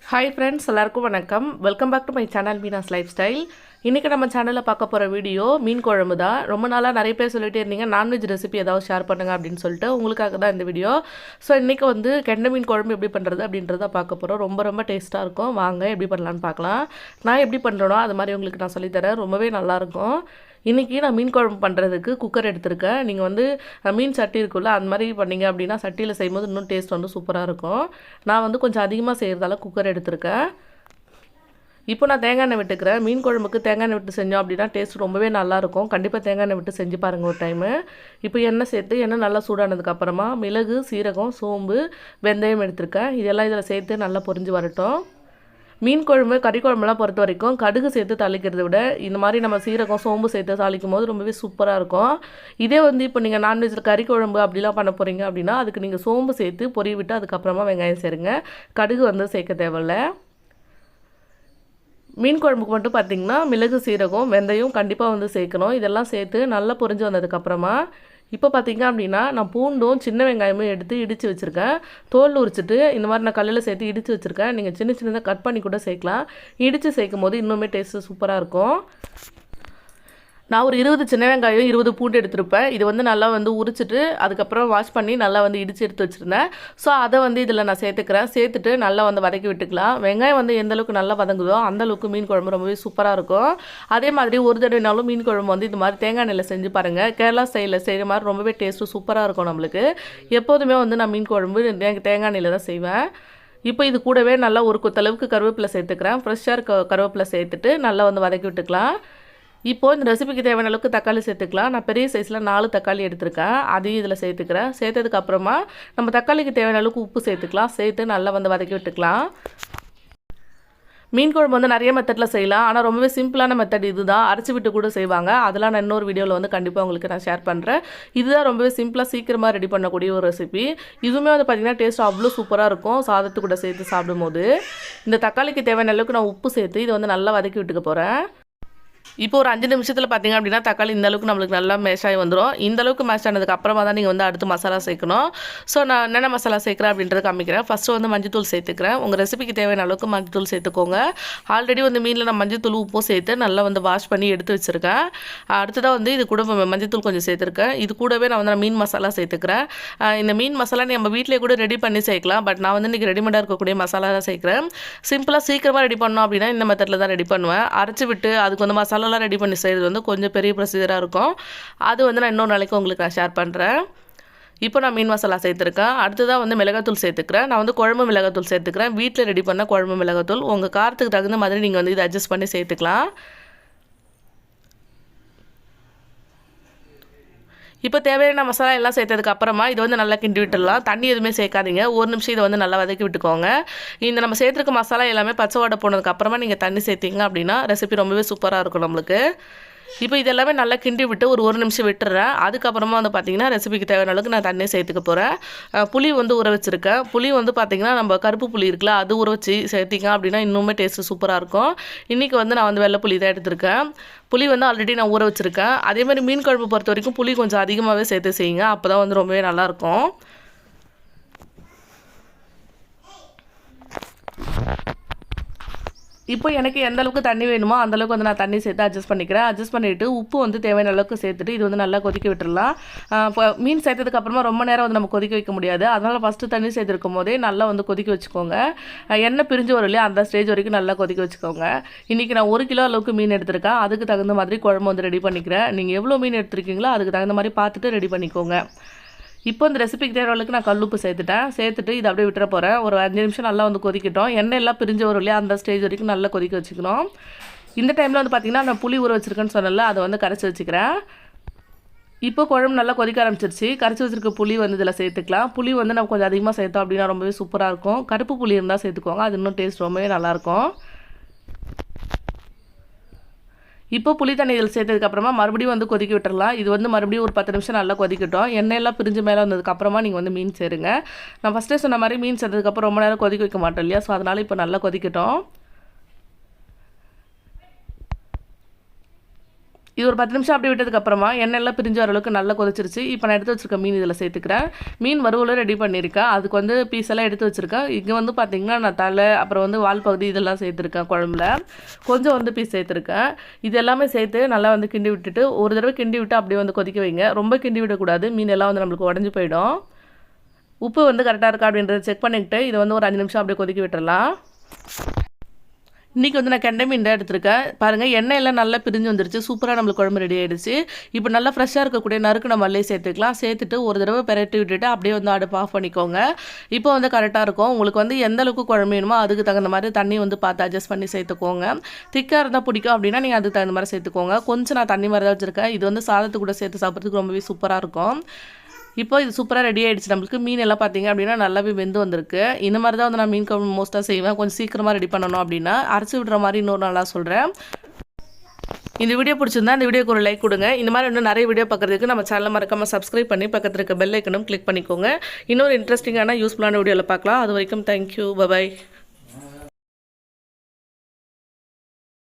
Hi friends, எல்லாருக்கும் வணக்கம். Welcome back to my channel Meena's lifestyle. இன்றைக்கி நம்ம சேனலில் பார்க்க போகிற வீடியோ மீன் குழம்பு தான். ரொம்ப நாளாக நிறைய பேர் சொல்லிகிட்டே இருந்தீங்க நான்வெஜ் ரெசிபி ஏதாவது ஷேர் பண்ணுங்கள் அப்படின்னு சொல்லிட்டு உங்களுக்காக தான் இந்த வீடியோ. ஸோ இன்றைக்கி வந்து கெண்டை மீன் குழம்பு எப்படி பண்ணுறது அப்படின்றத பார்க்க போகிறோம். ரொம்ப டேஸ்ட்டாக இருக்கும். வாங்க எப்படி பண்ணலான்னு பார்க்கலாம். நான் எப்படி பண்ணுறேனோ அது மாதிரி உங்களுக்கு நான் சொல்லித்தரேன். ரொம்பவே நல்லாயிருக்கும். இன்றைக்கி நான் மீன் குழம்பு பண்ணுறதுக்கு குக்கர் எடுத்திருக்கேன். நீங்கள் வந்து மீன் சட்டி இருக்குல்ல, அந்த மாதிரி பண்ணிங்க அப்படின்னா சட்டியில் செய்யும்போது இன்னும் டேஸ்ட் வந்து சூப்பராக இருக்கும். நான் வந்து கொஞ்சம் அதிகமாக செய்கிறதால குக்கர் எடுத்திருக்கேன். இப்போ நான் தேங்காய் எண்ணெய் விட்டுக்கிறேன். மீன் குழம்புக்கு தேங்காய் எண்ணெய் விட்டு செஞ்சோம் அப்படின்னா டேஸ்ட் ரொம்பவே நல்லாயிருக்கும். கண்டிப்பாக தேங்காய் எண்ணெய் விட்டு செஞ்சு பாருங்கள் ஒரு டைமு. இப்போ எண்ணெய் சேர்த்து எண்ணெய் நல்லா சூடானதுக்கப்புறமா மிளகு, சீரகம், சோம்பு, வெந்தயம் எடுத்திருக்கேன். இதெல்லாம் இதில் சேர்த்து நல்லா பொரிஞ்சு வரட்டும். மீன் குழம்பு, கறி குழம்புலாம் பொறுத்த வரைக்கும் கடுகு சேர்த்து தாளிக்கிறத விட இந்த மாதிரி நம்ம சீரகம், சோம்பு சேர்த்து தாளிக்கும் போது ரொம்பவே சூப்பராக இருக்கும். இதே வந்து இப்போ நீங்கள் நான்வெஜ்ஜில் கறி குழம்பு அப்படிலாம் பண்ண போகிறீங்க அப்படின்னா அதுக்கு நீங்கள் சோம்பு சேர்த்து பொரிய விட்டு அதுக்கப்புறமா வெங்காயம் சேருங்க. கடுகு வந்து சேர்க்க தேவையில்லை. மீன் குழம்புக்கு மட்டும் பார்த்திங்கன்னா மிளகு, சீரகம், வெந்தயம் கண்டிப்பாக வந்து சேர்க்கணும். இதெல்லாம் சேர்த்து நல்லா பொரிஞ்சு வந்ததுக்கப்புறமா இப்போ பார்த்திங்க அப்படின்னா நான் பூண்டும் சின்ன வெங்காயமும் எடுத்து இடித்து வச்சுருக்கேன். தோல் உரிச்சிட்டு இந்த மாதிரி நான் கல்லில் சேர்த்து இடித்து வச்சுருக்கேன். நீங்கள் சின்னதாக கட் பண்ணி கூட சேர்க்கலாம். இடித்து சேர்க்கும் போது இன்னுமே டேஸ்ட்டு சூப்பராக இருக்கும். நான் ஒரு 20 சின்ன வெங்காயம், 20 பூண்டு எடுத்துருப்பேன். இது வந்து நல்லா வந்து உரிச்சிட்டு அதுக்கப்புறம் வாஷ் பண்ணி நல்லா வந்து இடித்து எடுத்து வச்சுருந்தேன். ஸோ அதை வந்து இதில் நான் சேர்த்துக்கிறேன். சேர்த்துட்டு நல்லா வந்து வதக்கி விட்டுக்கலாம். வெங்காயம் வந்து எந்தளவுக்கு நல்லா வதங்குதோ அந்தளவுக்கு மீன் குழம்பு ரொம்பவே சூப்பராக இருக்கும். அதே மாதிரி ஒரு தடவைனாலும் மீன் குழம்பு வந்து இது மாதிரி தேங்காய் எண்ணெயில் செஞ்சு பாருங்கள். கேரளா ஸ்டைலில் செய்கிற மாதிரி ரொம்பவே டேஸ்ட்டு சூப்பராக இருக்கும் நம்மளுக்கு. எப்போதுமே வந்து நான் மீன் குழம்பு தேங்காய் எண்ணெயில் தான் செய்வேன். இப்போ இது கூடவே நல்லா ஒரு கொத்தளவுக்கு கருவேப்பிலை சேர்த்துக்கிறேன். ஃப்ரெஷ்ஷாக கருவேப்பிலை சேர்த்துட்டு நல்லா வந்து வதக்கி விட்டுக்கலாம். இப்போது இந்த ரெசிபிக்கு தேவையான அளவுக்கு தக்காளி சேர்த்துக்கலாம். நான் பெரிய சைஸில் 4 தக்காளி எடுத்துருக்கேன். அதையும் இதில் சேர்த்துக்கிறேன். சேர்த்ததுக்கப்புறமா நம்ம தக்காளிக்கு தேவையான அளவுக்கு உப்பு சேர்த்துக்கலாம். சேர்த்து நல்லா வந்து வதக்கி விட்டுக்கலாம். மீன் குழம்பு வந்து நிறைய மெத்தடில் செய்யலாம். ஆனால் ரொம்பவே சிம்பிளான மெத்தட் இது தான். அரைச்சி விட்டு கூட செய்வாங்க. அதெல்லாம் நான் இன்னொரு வீடியோவில் வந்து கண்டிப்பாக உங்களுக்கு நான் ஷேர் பண்ணுறேன். இதுதான் ரொம்பவே சிம்பிளாக சீக்கிரமாக ரெடி பண்ணக்கூடிய ஒரு ரெசிபி. இதுவுமே வந்து பார்த்திங்கன்னா டேஸ்ட் அவ்வளோ சூப்பராக இருக்கும். சாதத்து கூட சேர்த்து சாப்பிடும்போது இந்த தக்காளிக்கு தேவையான அளவுக்கு நான் உப்பு சேர்த்து இதை வந்து நல்லா வதக்கி விட்டுக்க போகிறேன். இப்போ ஒரு 5 நிமிஷத்தில் பார்த்திங்க அப்படின்னா தக்காளி இந்த அளவுக்கு நம்மளுக்கு நல்லா மேஷ் ஆகி வந்துடும். இந்த அளவுக்கு மேஷ் ஆனதுக்கு அப்புறமா தான் நீங்கள் வந்து அடுத்து மசாலா சேர்க்கணும். ஸோ நான் என்னென்ன மசாலா சேர்க்குறேன் அப்படின்றத காமிக்கிறேன். ஃபஸ்ட்டு வந்து மஞ்சத்தூள் சேர்த்துக்கிறேன். உங்கள் ரெசிபிக்கு தேவையான அளவுக்கு மஞ்சத்தூள் சேர்த்துக்கோங்க. ஆல்ரெடி வந்து மீனில் நான் மஞ்சத்தூள் உப்பும் சேர்த்து நல்லா வந்து வாஷ் பண்ணி எடுத்து வச்சுருக்கேன். அடுத்ததாக வந்து இது கூட மஞ்சத்தூள் கொஞ்சம் சேர்த்துருக்கேன். இது கூடவே நான் வந்து மீன் மசாலா சேர்த்துக்கிறேன். இந்த மீன் மசாலா நம்ம வீட்டிலே கூட ரெடி பண்ணி சேர்க்கலாம். பட் நான் வந்து இன்றைக்கி ரெடிமேடாக இருக்கக்கூடிய மசாலா தான் சேர்க்குறேன். சிம்பிளாக சீக்கிரமாக ரெடி பண்ணோம் அப்படின்னா இந்த மெத்தடில் தான் ரெடி பண்ணுவேன். அரைச்சி விட்டு அதுக்கு வந்து மசாலா ரெடி பண்ணி செய்கிறது வந்து கொஞ்சம் பெரிய ப்ரொசீஜராக இருக்கும். அது வந்து நான் இன்னொரு நாளைக்கு உங்களுக்கு நான் ஷேர் பண்ணுறேன். இப்போ நான் மீன் மசாலா சேர்த்துருக்கேன். அடுத்ததாக வந்து மிளகாத்தூள் சேர்த்துக்கிறேன். நான் வந்து குழம்பு மிளகாத்தூள் சேர்த்துக்கிறேன். வீட்டில் ரெடி பண்ண குழம்பு மிளகாத்தூள். உங்கள் காரத்துக்கு தகுந்த மாதிரி நீங்கள் வந்து இதை அட்ஜஸ்ட் பண்ணி சேர்த்துக்கலாம். இப்போ தேவையான மசாலா எல்லாம் சேர்த்ததுக்கு அப்புறமா இது வந்து நல்லா கிண்டி விட்டுடலாம். தண்ணி எதுவுமே சேர்க்காதீங்க. ஒரு நிமிஷம் இதை வந்து நல்லா வதக்கி விட்டுக்கோங்க. இந்த நம்ம சேர்த்துருக்க மசாலா எல்லாமே பச்சை வாடை போனதுக்கப்புறமா நீங்கள் தண்ணி சேர்த்திங்க அப்படின்னா ரெசிபி ரொம்பவே சூப்பராக இருக்கும் நம்மளுக்கு. இப்போ இதெல்லாமே நல்லா கிண்டி விட்டு ஒரு நிமிஷம் விட்டுறேன். அதுக்கப்புறமா வந்து பார்த்திங்கன்னா ரெசிபிக்கு தேவையான அளவுக்கு நான் தண்ணி சேர்த்துக்க போகிறேன். புளி வந்து ஊற வச்சுருக்கேன். புளி வந்து பார்த்திங்கன்னா நம்ம கருப்பு புளி இருக்குல்ல, அது ஊற வச்சு சேர்த்திங்க அப்படின்னா இன்னுமே டேஸ்ட்டு சூப்பராக இருக்கும். இன்றைக்கி வந்து நான் வந்து வெள்ளை புளி தான் எடுத்திருக்கேன். புளி வந்து ஆல்ரெடி நான் ஊற வச்சுருக்கேன். அதேமாதிரி மீன் குழம்பு பொறுத்த வரைக்கும் புளி கொஞ்சம் அதிகமாகவே சேர்த்து செய்யுங்க. அப்போ தான் வந்து ரொம்பவே நல்லாயிருக்கும். இப்போ எனக்கு எந்த அளவுக்கு தண்ணி வேணுமோ அந்தளவுக்கு வந்து நான் தண்ணி சேர்த்து அட்ஜஸ்ட் பண்ணிக்கிறேன். அட்ஜஸ்ட் பண்ணிவிட்டு உப்பு வந்து தேவையான அளவுக்கு சேர்த்துட்டு இது வந்து நல்லா கொதிக்க விட்டுடலாம். மீன் சேர்த்ததுக்கப்புறமா ரொம்ப நேரம் வந்து நம்ம கொதிக்க வைக்க முடியாது. அதனால் ஃபஸ்ட்டு தண்ணி சேர்த்துருக்கும் போதே நல்லா வந்து கொதிக்க வச்சுக்கோங்க. எண்ணெய் பிரிஞ்சு வரும் இல்லையா, அந்த ஸ்டேஜ் வரைக்கும் நல்லா கொதிக்க வச்சுக்கோங்க. இன்றைக்கி நான் 1 கிலோ அளவுக்கு மீன் எடுத்திருக்கேன். அதுக்கு தகுந்த மாதிரி குழம்பு வந்து ரெடி பண்ணிக்கிறேன். நீங்கள் எவ்வளோ மீன் எடுத்துருக்கீங்களோ அதுக்கு தகுந்த மாதிரி பார்த்துட்டு ரெடி பண்ணிக்கோங்க. இப்போ இந்த ரெசிபிக்கு தேவையான அளவுக்கு நான் கல்லுப்பு சேர்த்துட்டு இதை அப்படியே விட்டுற போகிறேன். ஒரு 5 நிமிஷம் நல்லா வந்து கொதிக்கட்டும். எண்ணெய் எல்லாம் பிரிஞ்சு வரும் இல்லையா, அந்த ஸ்டேஜ் வரைக்கும் நல்லா கொதிக்க வச்சுக்கணும். இந்த டைமில் வந்து பார்த்திங்கன்னா நான் புளி ஊற வச்சுருக்கேன்னு சொன்னல, அதை வந்து கரைச்சி வச்சுக்கிறேன். இப்போ குழம்பு நல்லா கொதிக்க ஆரம்பிச்சிருச்சு. கரைச்சி வச்சுருக்க புளி வந்து இதில் சேர்த்துக்கலாம். புளி வந்து நம்ம கொஞ்சம் அதிகமாக சேர்த்தோம் அப்படின்னா ரொம்பவே சூப்பராக இருக்கும். கருப்பு புளி இருந்தால் சேர்த்துக்கோங்க. அது இன்னும் டேஸ்ட் ரொம்பவே நல்லாயிருக்கும். இப்போ புளி தண்ணி இதில் சேர்த்ததுக்கப்புறமா மறுபடியும் வந்து கொதிக்க விட்டுறலாம். இது வந்து மறுபடியும் ஒரு 10 நிமிஷம் நல்லா கொதிக்கட்டும். எண்ணெயெல்லாம் பிரிஞ்சு மேலே வந்ததுக்கப்புறமா நீங்கள் வந்து மீன் சேருங்க. நான் ஃபஸ்ட்டே சொன்ன மாதிரி மீன் சேர்த்ததுக்கப்புறம் ரொம்ப நேரம் கொதிக்க வைக்க மாட்டோம் இல்லையா, ஸோ அதனால் இப்போ நல்லா கொதிக்கட்டும். இது ஒரு 10 நிமிஷம் அப்படியே விட்டதுக்கப்புறமா எண்ணெயெல்லாம் பிரிஞ்சு வர அளவுக்கு நல்லா கொதிச்சிருச்சு. இப்போ நான் எடுத்து வச்சிருக்க மீன் இதில் சேர்த்துக்கிறேன். மீன் வறுவலும் ரெடி பண்ணியிருக்கேன். அதுக்கு வந்து பீஸ் எல்லாம் எடுத்து வச்சுருக்கேன். இங்கே வந்து பார்த்திங்கன்னா நான் தலை அப்புறம் வந்து வால் பகுதி இதெல்லாம் சேர்த்துருக்கேன். குழம்புல கொஞ்சம் வந்து பீஸ் சேர்த்துருக்கேன். இது எல்லாமே சேர்த்து நல்லா வந்து கிண்டி விட்டுட்டு ஒரு தடவை கிண்டி விட்டு அப்படியே வந்து கொதிக்க வைங்க. ரொம்ப கிண்டி விடக்கூடாது, மீன் எல்லாம் வந்து நம்மளுக்கு உடஞ்சி போயிடும். உப்பு வந்து கரெக்டாக இருக்கா அப்படின்றத செக் பண்ணிக்கிட்டு இதை வந்து ஒரு 5 நிமிஷம் அப்படியே கொதிக்க விட்டுறலாம். இன்றைக்கி வந்து நான் கெண்டை மீன் தான் எடுத்திருக்கேன். பாருங்கள் எண்ணெய் எல்லாம் நல்லா பிரிஞ்சு வந்துருச்சு. சூப்பராக நம்மளுக்கு குழம்பு ரெடி ஆகிடுச்சு. இப்போ நல்லா ஃப்ரெஷ்ஷாக இருக்கக்கூடிய நறுக்கு நம்ம மல்லியை சேர்த்துக்கலாம். சேர்த்துட்டு ஒரு தடவை பெரட்டி விட்டுட்டு அப்படியே வந்து அடுப்பு ஆஃப் பண்ணிக்கோங்க. இப்போ வந்து கரெக்டாக இருக்கும். உங்களுக்கு வந்து எந்த அளவுக்கு குழம்பு வேணுமோ அதுக்கு தகுந்த மாதிரி தண்ணி வந்து பார்த்து அட்ஜஸ்ட் பண்ணி சேர்த்துக்கோங்க. திக்காக இருந்தால் பிடிக்கும் அப்படின்னா நீங்கள் அதுக்கு தகுந்த மாதிரி சேர்த்துக்கோங்க. கொஞ்சம் நான் தண்ணி மாதிரி தான் வச்சுருக்கேன். இது வந்து சாதத்து கூட சேர்த்து சாப்பிட்றதுக்கு ரொம்பவே சூப்பராக இருக்கும். இப்போ இது சூப்பராக ரெடி ஆகிடுச்சு. நம்மளுக்கு மீன் எல்லாம் பார்த்தீங்க அப்படின்னா நல்லாவே வெந்து வந்திருக்கு. இந்த மாதிரி தான் வந்து நான் மீன் குழம்பு மோஸ்ட்டாக செய்வேன். கொஞ்சம் சீக்கிரமாக ரெடி பண்ணணும் அப்படின்னா அரைச்சி விடுற மாதிரி இன்னொரு நல்லா சொல்கிறேன். இந்த வீடியோ பிடிச்சிருந்தா இந்த வீடியோக்கு ஒரு லைக் கொடுங்க. இந்த மாதிரி இன்னும் நிறைய வீடியோ பார்க்குறதுக்கு நம்ம சேனலை மறக்காமல் சப்ஸ்கிரைப் பண்ணி பக்கத்தில் இருக்க பெல் ஐக்கனும் கிளிக் பண்ணிக்கோங்க. இன்னொரு இன்ட்ரெஸ்டிங்கான யூஸ்ஃபுல்லான வீடியோவில் பார்க்கலாம். அது வரைக்கும் தேங்க்யூ, பை.